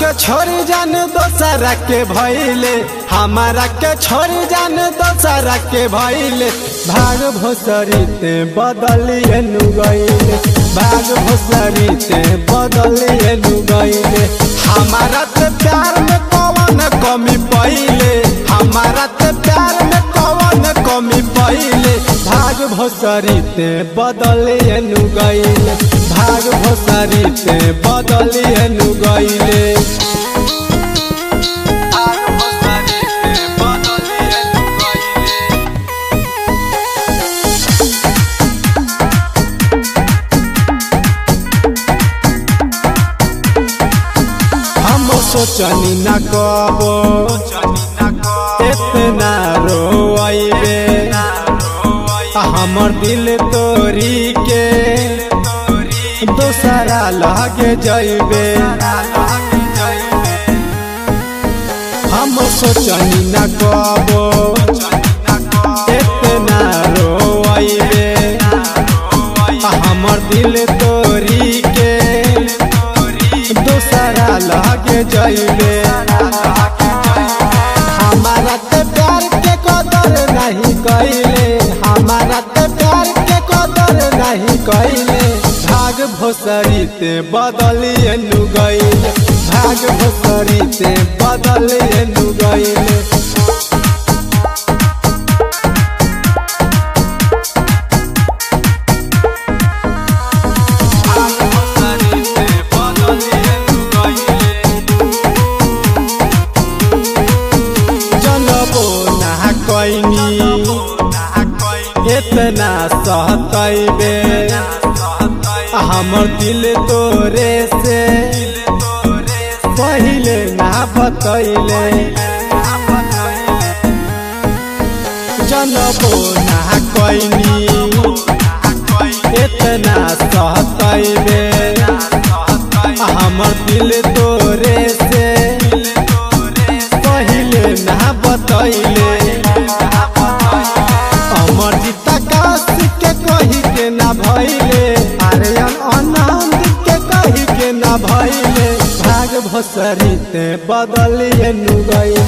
के छोड़ जान दोसरा के भइले, हमारा के छोड़ जान दोसरा के भइले। भाग भोसरी ते बदलिए नु गइले, भाग भोसरी ते बदलिए नु गइले। हमारा ते प्यार में कौन कमी पइले, हमारा ते प्यार में कौन कमी पइले। भाग भोसरी ते बदलिए नु गइले, भाग भोसरी ते बदलिए नु गइले। सोचनी न कबो इतना रोइबे, हमर दिल तोरी के दोसरा लगे जइबे। हम सोचनी न कबो इतना रोइबे, हमर दिल तोरी के दोसरा लगे जइबे। हमारा ते प्यार के कदर नहीं कइले, हमारा ते प्यार के कदर नहीं कइले। भाग भोसरी ते बदलिए नु गइले, भाग भोसरी ते बदलिए नु गइले। इतना सहतैबे हमर दिल तोरे से पहिले ना बतैले। जनबो ना कैनी इतना सहतैबे हमर दिल तोरे से पहिले ना बतैले। अमर जीता काशी के कही के ना भइले, आर्यन आनंद के कही के ना भइले। भाग भोसरी ते बदलिए नु गइले,